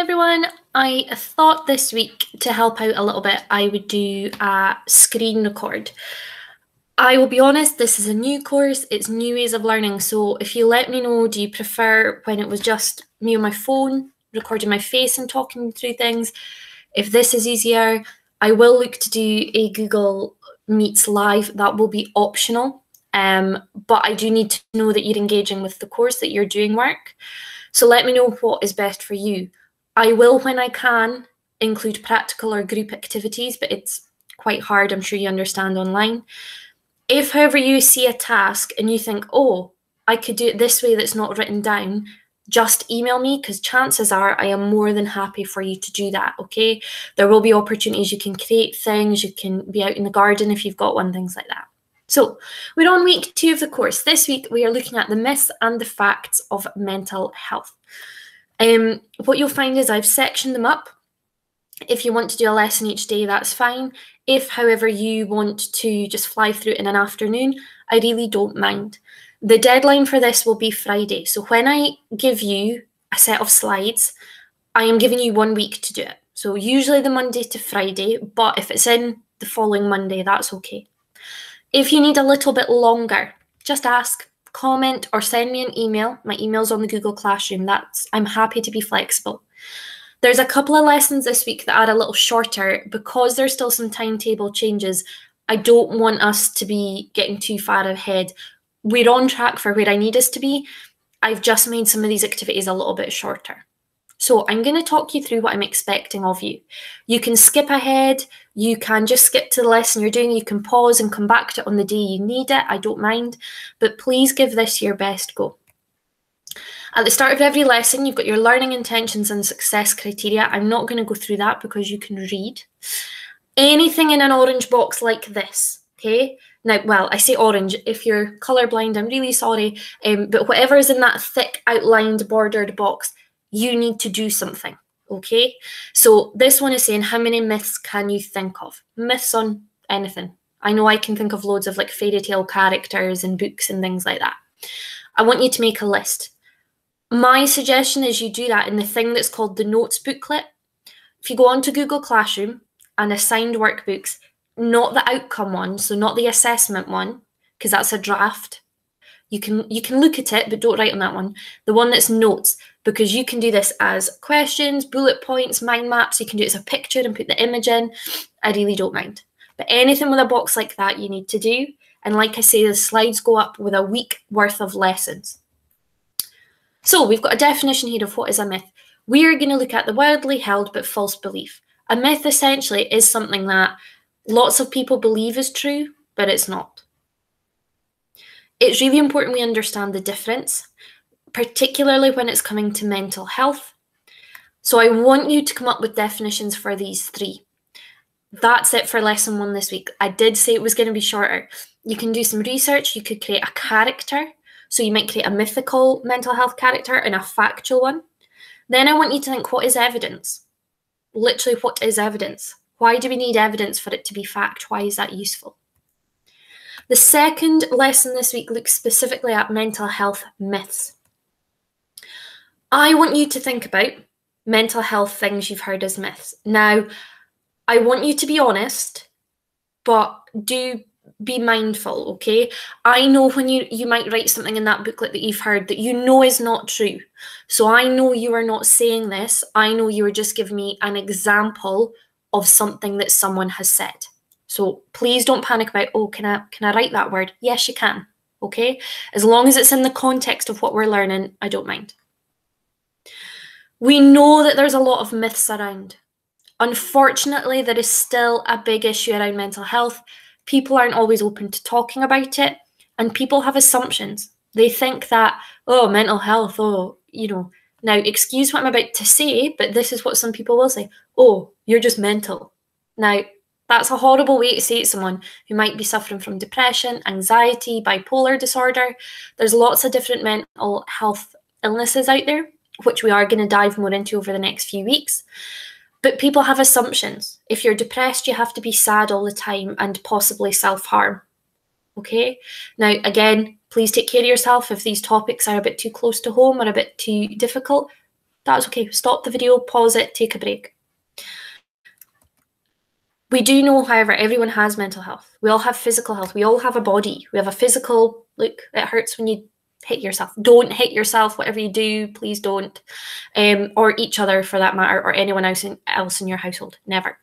everyone. I thought this week to help out a little bit, I would do a screen record. I will be honest, this is a new course, it's new ways of learning, so if you let me know, do you prefer when it was just me on my phone, recording my face and talking through things? If this is easier, I will look to do a Google Meets live, that will be optional, but I do need to know that you're engaging with the course, that you're doing work. So let me know what is best for you. I will, when I can, include practical or group activities, but it's quite hard, I'm sure you understand, online. If, however, you see a task and you think, oh, I could do it this way that's not written down, just email me, because chances are I am more than happy for you to do that, okay? There will be opportunities, you can create things, you can be out in the garden if you've got one, things like that. So we're on week 2 of the course. This week we are looking at the myths and the facts of mental health. What you'll find is I've sectioned them up. If you want to do a lesson each day, that's fine. If, however, you want to just fly through it in an afternoon, I really don't mind. The deadline for this will be Friday. So when I give you a set of slides, I am giving you 1 week to do it. So usually the Monday to Friday, but if it's in the following Monday, that's okay. If you need a little bit longer, just ask, comment, or send me an email. My email's on the Google Classroom. I'm happy to be flexible. There's a couple of lessons this week that are a little shorter because there's still some timetable changes. I don't want us to be getting too far ahead. We're on track for where I need us to be. I've just made some of these activities a little bit shorter. So I'm going to talk you through what I'm expecting of you. You can skip ahead, you can just skip to the lesson you're doing, you can pause and come back to it on the day you need it, I don't mind, but please give this your best go. At the start of every lesson, you've got your learning intentions and success criteria. I'm not going to go through that because you can read. Anything in an orange box like this, okay? Now, well, I say orange, if you're colourblind, I'm really sorry, but whatever is in that thick outlined bordered box, you need to do something, okay? So this one is saying, how many myths can you think of? Myths on anything. I know I can think of loads of like fairy tale characters and books and things like that. I want you to make a list. My suggestion is you do that in the thing that's called the notes booklet. If you go onto Google Classroom and assigned workbooks, not the outcome one, so not the assessment one, because that's a draft. You can look at it, but don't write on that one. The one that's notes, because you can do this as questions, bullet points, mind maps. You can do it as a picture and put the image in. I really don't mind. But anything with a box like that you need to do. And like I say, the slides go up with a week worth of lessons. So we've got a definition here of what is a myth. We are going to look at the widely held but false belief. A myth essentially is something that lots of people believe is true, but it's not. It's really important we understand the difference, particularly when it's coming to mental health. So I want you to come up with definitions for these 3. That's it for lesson 1 this week. I did say it was going to be shorter. You can do some research. You could create a character. So you might create a mythical mental health character and a factual one. Then I want you to think, what is evidence? Literally, what is evidence? Why do we need evidence for it to be fact? Why is that useful? The second lesson this week looks specifically at mental health myths. I want you to think about mental health things you've heard as myths. Now, I want you to be honest, but do be mindful, okay? I know when you might write something in that booklet that you've heard that you know is not true. So I know you are not saying this. I know you are just giving me an example of something that someone has said. So please don't panic about, oh, can I write that word? Yes, you can, okay? As long as it's in the context of what we're learning, I don't mind. We know that there's a lot of myths around. Unfortunately, there is still a big issue around mental health. People aren't always open to talking about it, and people have assumptions. They think that, oh, mental health, oh, Now, excuse what I'm about to say, but this is what some people will say. Oh, you're just mental. Now, that's a horrible way to say it to someone who might be suffering from depression, anxiety, bipolar disorder. There's lots of different mental health illnesses out there, which we are going to dive more into over the next few weeks. But people have assumptions. If you're depressed, you have to be sad all the time and possibly self-harm. Okay? Now, again, please take care of yourself. If these topics are a bit too close to home or a bit too difficult, That's okay. Stop the video, pause it, take a break. We do know, however, everyone has mental health. We all have physical health. We all have a body. We have a physical, look, it hurts when you hit yourself. Don't hit yourself, whatever you do, please don't. Or each other for that matter, or anyone else in your household, never.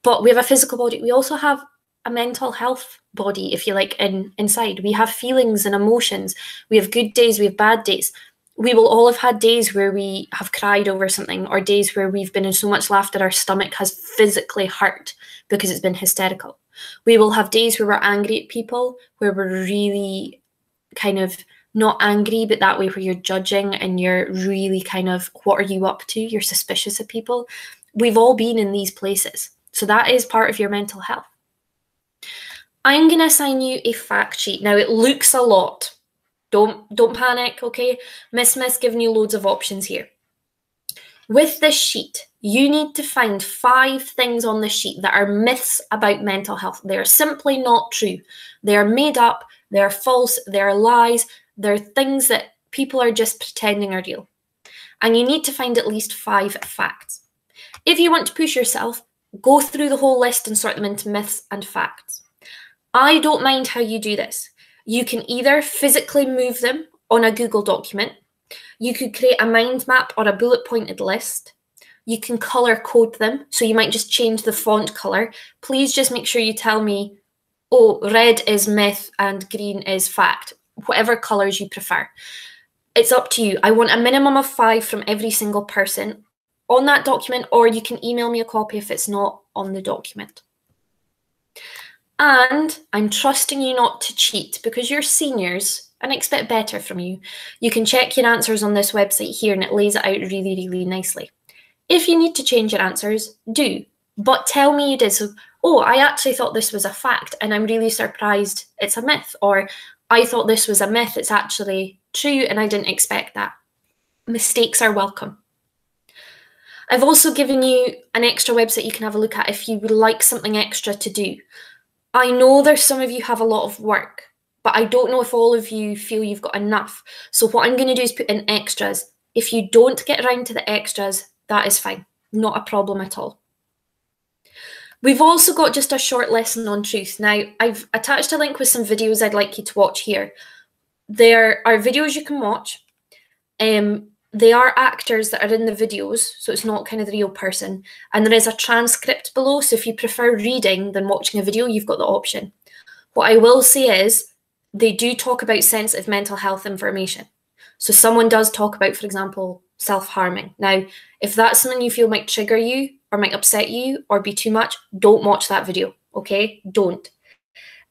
But we have a physical body. We also have a mental health body, if you like, inside. We have feelings and emotions. We have good days, we have bad days. We will all have had days where we have cried over something, or days where we've been in so much laughter our stomach has physically hurt because it's been hysterical. We will have days where we're angry at people, where we're really kind of not angry, but that way where you're judging and you're really kind of, what are you up to? You're suspicious of people. We've all been in these places. So that is part of your mental health. I'm going to assign you a fact sheet. Now, it looks a lot. Don't panic, okay? Miss giving you loads of options here. With this sheet, you need to find 5 things on the sheet that are myths about mental health. They are simply not true. They are made up, they are false, they are lies, they're things that people are just pretending are real. And you need to find at least 5 facts. If you want to push yourself, go through the whole list and sort them into myths and facts. I don't mind how you do this. You can either physically move them on a Google document. You could create a mind map or a bullet pointed list. You can color code them. So you might just change the font color. Please just make sure you tell me, oh, red is myth and green is fact, whatever colors you prefer. It's up to you. I want a minimum of 5 from every single person on that document, or you can email me a copy if it's not on the document. And I'm trusting you not to cheat because you're seniors and I expect better from you. You can check your answers on this website here and it lays it out really, really nicely. If you need to change your answers, do. But tell me you did. So, oh, I actually thought this was a fact and I'm really surprised it's a myth. Or I thought this was a myth, it's actually true and I didn't expect that. Mistakes are welcome. I've also given you an extra website you can have a look at if you would like something extra to do. I know there's some of you have a lot of work, but I don't know if all of you feel you've got enough. So what I'm going to do is put in extras. If you don't get around to the extras, that is fine. Not a problem at all. We've also got just a short lesson on truth. Now, I've attached a link with some videos I'd like you to watch here. There are videos you can watch. They are actors that are in the videos, so it's not kind of the real person. And there is a transcript below, so if you prefer reading than watching a video, you've got the option. What I will say is, they do talk about sensitive mental health information. So someone does talk about, for example, self-harming. Now, if that's something you feel might trigger you, or might upset you, or be too much, don't watch that video, okay? Don't.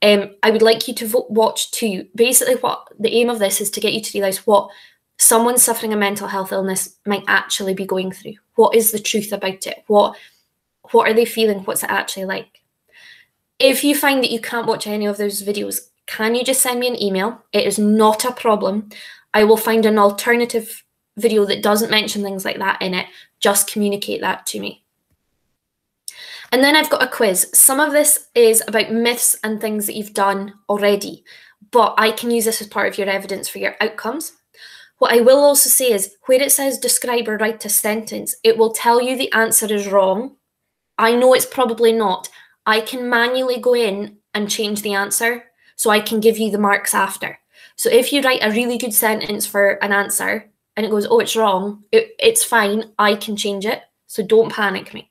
I would like you to watch 2. Basically, what the aim of this is to get you to realise what someone suffering a mental health illness might actually be going through. What is the truth about it? What are they feeling? What's it actually like? If you find that you can't watch any of those videos, can you just send me an email? It is not a problem. I will find an alternative video that doesn't mention things like that in it. Just communicate that to me. And then I've got a quiz. Some of this is about myths and things that you've done already, but I can use this as part of your evidence for your outcomes. What I will also say is, where it says describe or write a sentence, it will tell you the answer is wrong. I know it's probably not. I can manually go in and change the answer, so I can give you the marks after. So if you write a really good sentence for an answer and it goes, oh, it's wrong, it's fine, I can change it. So don't panic me.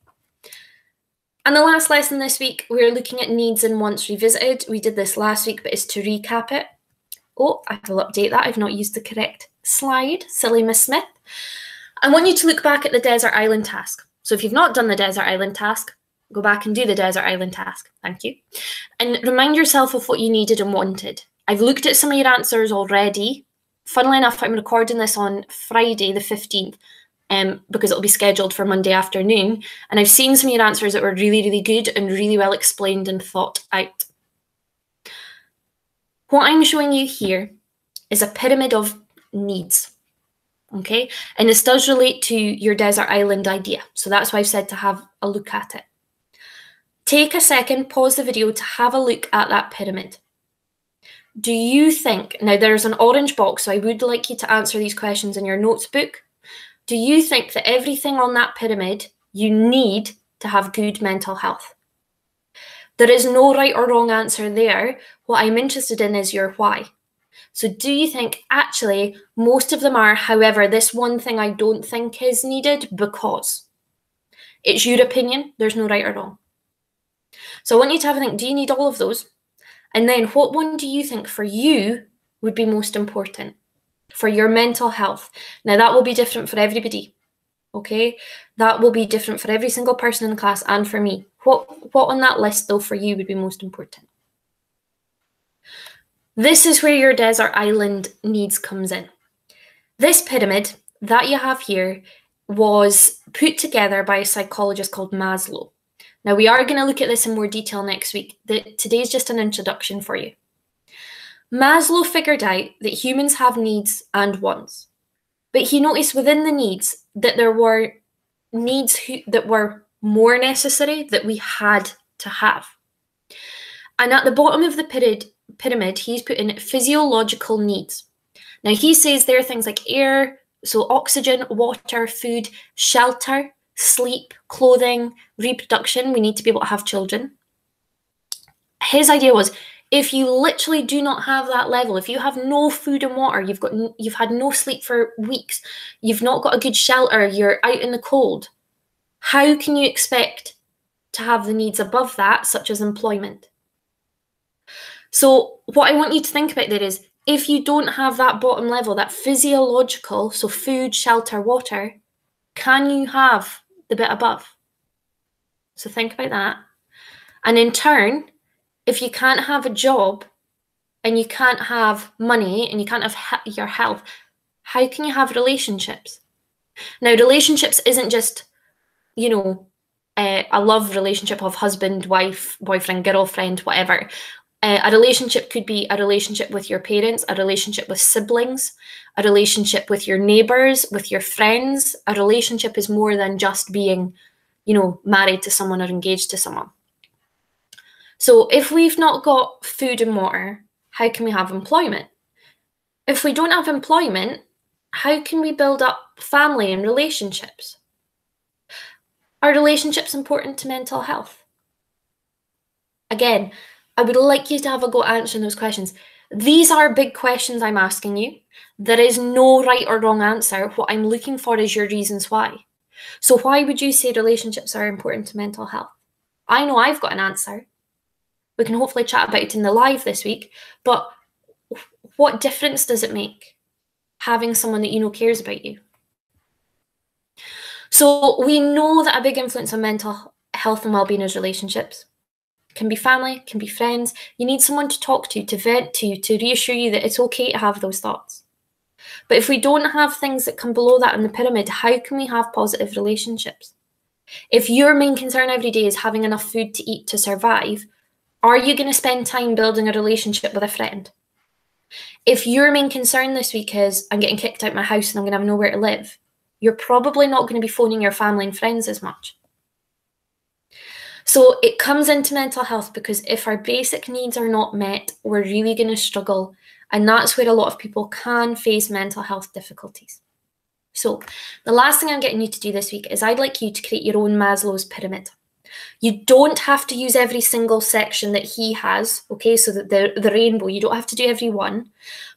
And the last lesson this week, we're looking at needs and wants revisited. We did this last week, but it's to recap it. Oh, I will update that. I've not used the correct slide. Silly Miss Smith. I want you to look back at the desert island task. So if you've not done the desert island task, go back and do the desert island task. Thank you. And remind yourself of what you needed and wanted. I've looked at some of your answers already. Funnily enough, I'm recording this on Friday the 15th because it'll be scheduled for Monday afternoon. And I've seen some of your answers that were really, really good and really well explained and thought out. What I'm showing you here is a pyramid of needs, okay? And this does relate to your desert island idea. So that's why I've said to have a look at it. Take a second, pause the video to have a look at that pyramid. Do you think, now there's an orange box, so I would like you to answer these questions in your notebook. do you think that everything on that pyramid you need to have good mental health? There is no right or wrong answer there. What I'm interested in is your why. So do you think actually most of them are, however, this one thing I don't think is needed because? It's your opinion. There's no right or wrong. So I want you to have a think, do you need all of those? And then what one do you think for you would be most important for your mental health? Now that will be different for everybody. Okay, that will be different for every single person in the class and for me. What on that list though for you would be most important? This is where your desert island needs comes in. This pyramid that you have here was put together by a psychologist called Maslow. Now we are going to look at this in more detail next week. Today's just an introduction for you. Maslow figured out that humans have needs and wants. But he noticed within the needs that there were needs that were more necessary that we had to have. And at the bottom of the pyramid, he's put in physiological needs. Now he says there are things like air, so oxygen, water, food, shelter, sleep, clothing, reproduction. We need to be able to have children. His idea was, if you literally do not have that level, if you have no food and water, you've had no sleep for weeks, you've not got a good shelter, you're out in the cold, how can you expect to have the needs above that, such as employment? So what I want you to think about there is, if you don't have that bottom level, that physiological, so food, shelter, water, can you have the bit above? So think about that. And in turn, if you can't have a job and you can't have money and you can't have your health, how can you have relationships? Now, relationships isn't just, a love relationship of husband, wife, boyfriend, girlfriend, whatever. A relationship could be a relationship with your parents, a relationship with siblings, a relationship with your neighbors, with your friends. A relationship is more than just being, married to someone or engaged to someone. So if we've not got food and water, how can we have employment? If we don't have employment, how can we build up family and relationships? Are relationships important to mental health? Again, I would like you to have a go at answering those questions. These are big questions I'm asking you. There is no right or wrong answer. What I'm looking for is your reasons why. So why would you say relationships are important to mental health? I know I've got an answer. We can hopefully chat about it in the live this week, but what difference does it make having someone that you know cares about you? So we know that a big influence on mental health and well-being is relationships. It can be family, it can be friends. You need someone to talk to vent to reassure you that it's okay to have those thoughts. But if we don't have things that come below that in the pyramid, how can we have positive relationships? If your main concern every day is having enough food to eat to survive, are you going to spend time building a relationship with a friend? If your main concern this week is, I'm getting kicked out of my house and I'm going to have nowhere to live, you're probably not going to be phoning your family and friends as much. So it comes into mental health because if our basic needs are not met, we're really going to struggle. And that's where a lot of people can face mental health difficulties. So the last thing I'm getting you to do this week is I'd like you to create your own Maslow's pyramid. You don't have to use every single section that he has, okay, so that the rainbow, you don't have to do every one,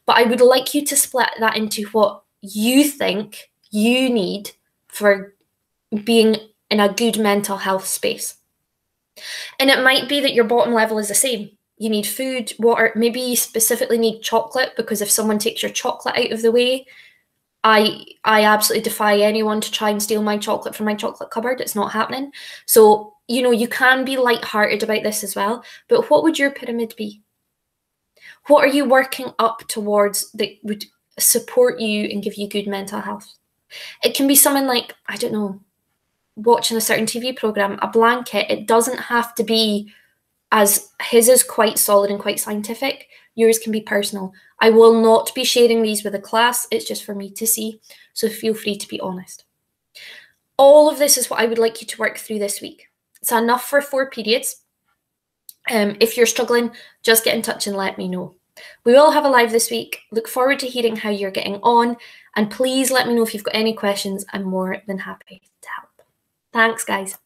but I would like you to split that into what you think you need for being in a good mental health space. And it might be that your bottom level is the same. You need food, water, maybe you specifically need chocolate, because if someone takes your chocolate out of the way, I absolutely defy anyone to try and steal my chocolate from my chocolate cupboard. It's not happening. So, you can be lighthearted about this as well. But what would your pyramid be? What are you working up towards that would support you and give you good mental health? It can be something like, I don't know, watching a certain TV program, a blanket. It doesn't have to be as his is quite solid and quite scientific. Yours can be personal. I will not be sharing these with the class. It's just for me to see. So feel free to be honest. All of this is what I would like you to work through this week. It's enough for 4 periods. If you're struggling, just get in touch and let me know. We will have a live this week. Look forward to hearing how you're getting on, and please let me know if you've got any questions. I'm more than happy to help. Thanks, guys.